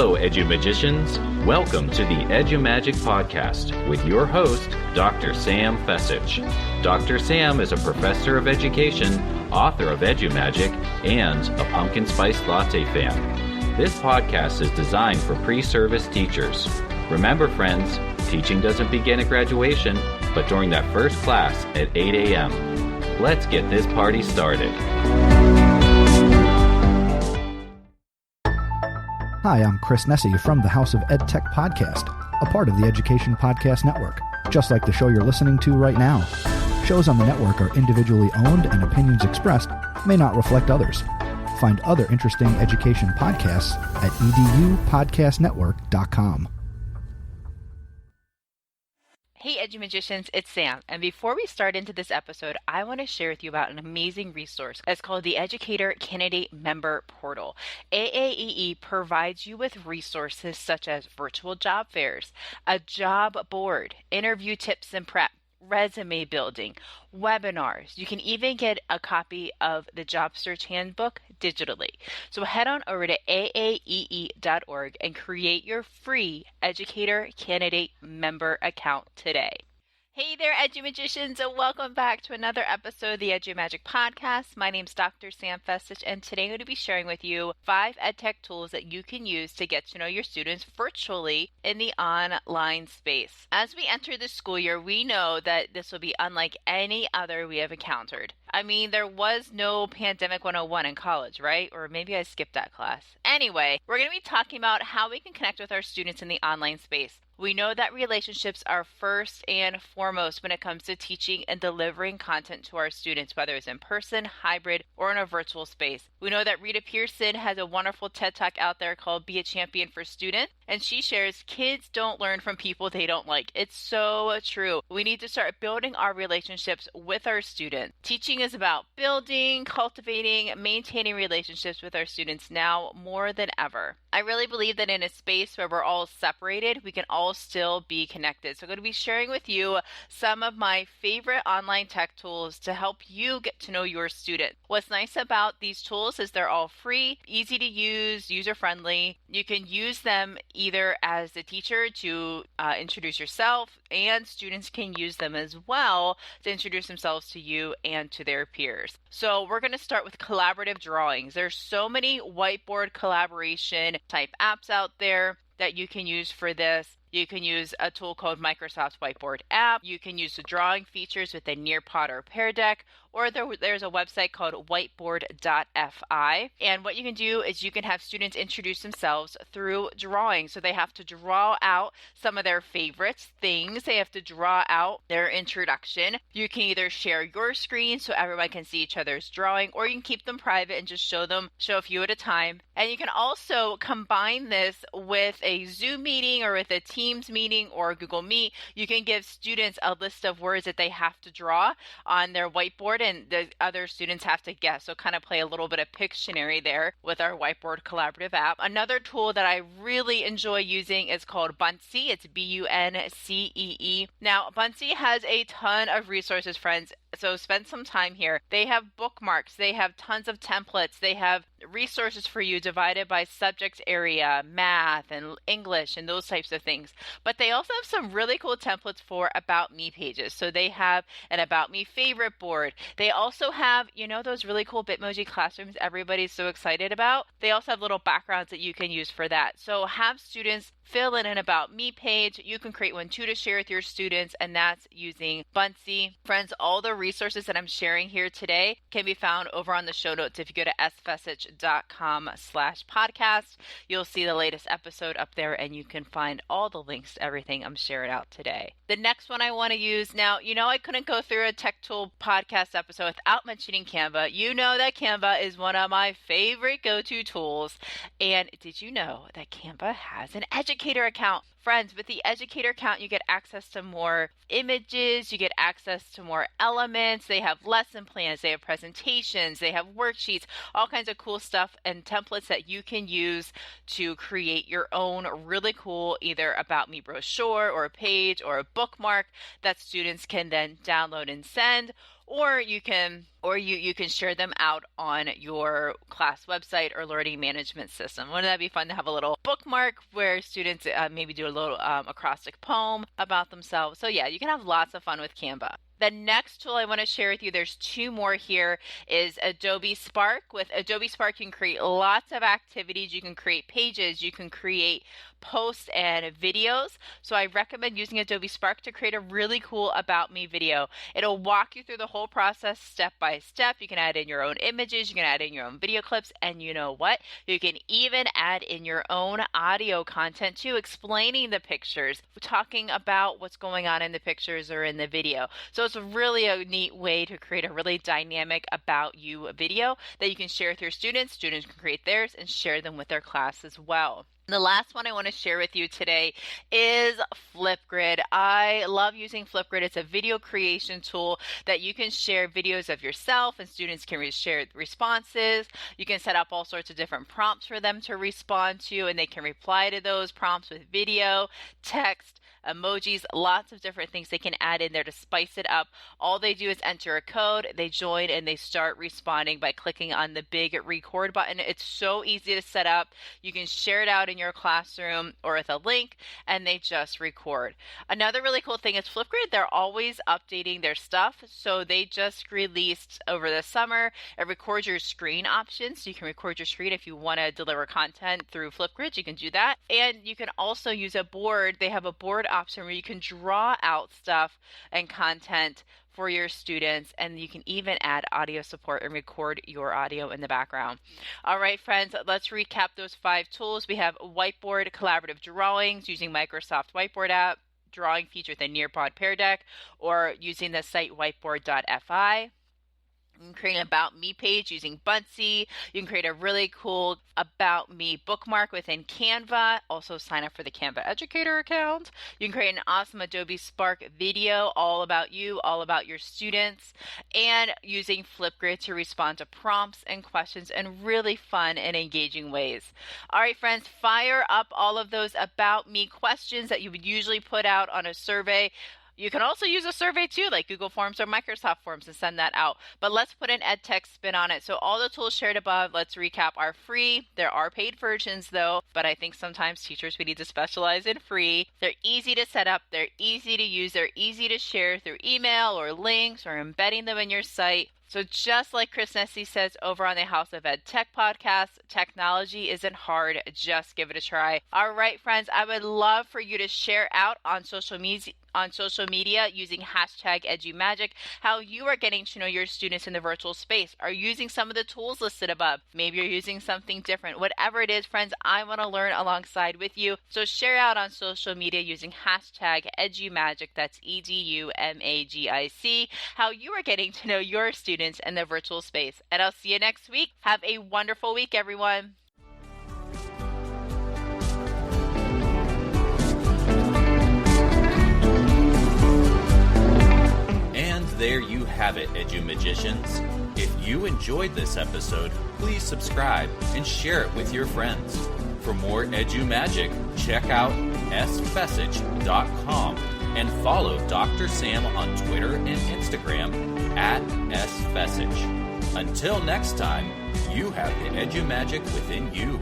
Hello, EduMagicians. Welcome to the EduMagic podcast with your host, Dr. Sam Fessich. Dr. Sam is a professor of education, author of EduMagic, and a pumpkin spice latte fan. This podcast is designed for pre-service teachers. Remember, friends, teaching doesn't begin at graduation, but during that first class at 8 a.m. Let's get this party started. Hi, I'm Chris Nesi from the House of EdTech podcast, a part of the Education Podcast Network, just like the show you're listening to right now. Shows on the network are individually owned and opinions expressed may not reflect others. Find other interesting education podcasts at edupodcastnetwork.com. Hey EduMagicians, it's Sam, and before we start into this episode, I want to share with you about an amazing resource that's called the Educator Candidate Member Portal. AAEE provides you with resources such as virtual job fairs, a job board, interview tips and prep, resume building, webinars. You can even get a copy of the Job Search Handbook digitally. So head on over to aaee.org and create your free Educator Candidate Member account today. Hey there, EduMagicians, and welcome back to another episode of the EduMagic podcast. My name's Dr. Sam Fessich, and today I'm going to be sharing with you 5 EdTech tools that you can use to get to know your students virtually in the online space. As we enter the school year, we know that this will be unlike any other we have encountered. I mean, there was no Pandemic 101 in college, right? Or maybe I skipped that class. Anyway, we're going to be talking about how we can connect with our students in the online space. We know that relationships are first and foremost when it comes to teaching and delivering content to our students, whether it's in person, hybrid, or in a virtual space. We know that Rita Pearson has a wonderful TED Talk out there called Be a Champion for Students, and she shares kids don't learn from people they don't like. It's so true. We need to start building our relationships with our students. Teaching is about building, cultivating, maintaining relationships with our students now more than ever. I really believe that in a space where we're all separated, we can all still be connected. So I'm going to be sharing with you some of my favorite online tech tools to help you get to know your student. What's nice about these tools is they're all free, easy to use, user-friendly. You can use them either as the teacher to introduce yourself, and students can use them as well to introduce themselves to you and to their peers. So we're going to start with collaborative drawings. There's so many whiteboard collaboration type apps out there that you can use for this. You can use a tool called Microsoft Whiteboard app. You can use the drawing features with a Nearpod or Pear Deck, or there's a website called whiteboard.fi. And what you can do is you can have students introduce themselves through drawing. So they have to draw out some of their favorite things. They have to draw out their introduction. You can either share your screen so everyone can see each other's drawing, or you can keep them private and just show a few at a time. And you can also combine this with a Zoom meeting or with a Teams meeting or Google Meet. You can give students a list of words that they have to draw on their whiteboard, and the other students have to guess. So kind of play a little bit of Pictionary there with our Whiteboard collaborative app. Another tool that I really enjoy using is called Buncee. It's Buncee. Now, Buncee has a ton of resources, friends. So spend some time here. They have bookmarks. They have tons of templates. They have resources for you divided by subject area, math and English and those types of things. But they also have some really cool templates for About Me pages. So they have an About Me favorite board. They also have, those really cool Bitmoji classrooms everybody's so excited about. They also have little backgrounds that you can use for that. So have students fill in an About Me page. You can create one too to share with your students, and that's using Buncee. Friends, all the resources that I'm sharing here today can be found over on the show notes. If you go to sfessich.com/podcast, you'll see the latest episode up there, and you can find all the links to everything I'm sharing out today. The next one I want to use now, I couldn't go through a tech tool podcast episode without mentioning Canva. You know that Canva is one of my favorite go-to tools. And did you know that Canva has an educator account? Friends, with the educator account, you get access to more images, you get access to more elements. They have lesson plans, they have presentations, they have worksheets, all kinds of cool stuff and templates that you can use to create your own really cool either About Me brochure or a page or a bookmark that students can then download and send. or you can share them out on your class website or learning management system. Wouldn't that be fun to have a little bookmark where students maybe do a little acrostic poem about themselves? So yeah, you can have lots of fun with Canva. The next tool I want to share with you, there's two more here, is Adobe Spark. With Adobe Spark, you can create lots of activities. You can create pages. You can create posts and videos. So I recommend using Adobe Spark to create a really cool About Me video. It'll walk you through the whole process step by step. You can add in your own images. You can add in your own video clips. And you know what? You can even add in your own audio content too, explaining the pictures, talking about what's going on in the pictures or in the video. So it's really a neat way to create a really dynamic About You video that you can share with your students. Students can create theirs and share them with their class as well. The last one I want to share with you today is Flipgrid. I love using Flipgrid. It's a video creation tool that you can share videos of yourself and students can share responses. You can set up all sorts of different prompts for them to respond to, and they can reply to those prompts with video, text, emojis, lots of different things they can add in there to spice it up. All they do is enter a code, they join, and they start responding by clicking on the big record button. It's so easy to set up. You can share it out in your classroom or with a link, and they just record. Another really cool thing is Flipgrid, they're always updating their stuff. So they just released over the summer a record your screen option. So you can record your screen if you want to deliver content through Flipgrid, you can do that. And you can also use a board. They have a board option where you can draw out stuff and content for your students, and you can even add audio support and record your audio in the background. All right, friends, let's recap those 5 tools. We have Whiteboard, collaborative drawings using Microsoft Whiteboard app, drawing feature with a Nearpod Pear Deck, or using the site whiteboard.fi. You can create an About Me page using Buncee. You can create a really cool About Me bookmark within Canva. Also sign up for the Canva Educator account. You can create an awesome Adobe Spark video all about you, all about your students, and using Flipgrid to respond to prompts and questions in really fun and engaging ways. All right, friends, fire up all of those About Me questions that you would usually put out on a survey. You can also use a survey too, like Google Forms or Microsoft Forms, and send that out. But let's put an EdTech spin on it. So all the tools shared above, let's recap, are free. There are paid versions though, but I think sometimes teachers, we need to specialize in free. They're easy to set up. They're easy to use. They're easy to share through email or links or embedding them in your site. So just like Chris Nesi says over on the House of EdTech podcast, technology isn't hard. Just give it a try. All right, friends, I would love for you to share out on social media using hashtag EduMagic how you are getting to know your students in the virtual space. Are you using some of the tools listed above? Maybe you're using something different. Whatever it is, friends, I want to learn alongside with you. So share out on social media using hashtag EduMagic, that's EduMagic, how you are getting to know your students in the virtual space. And I'll see you next week. Have a wonderful week, everyone. And there you have it, EduMagicians. If you enjoyed this episode, please subscribe and share it with your friends. For more EduMagic, check out sfessage.com and follow Dr. Sam on Twitter and Instagram @sfessage. Until next time, you have the EduMagic within you.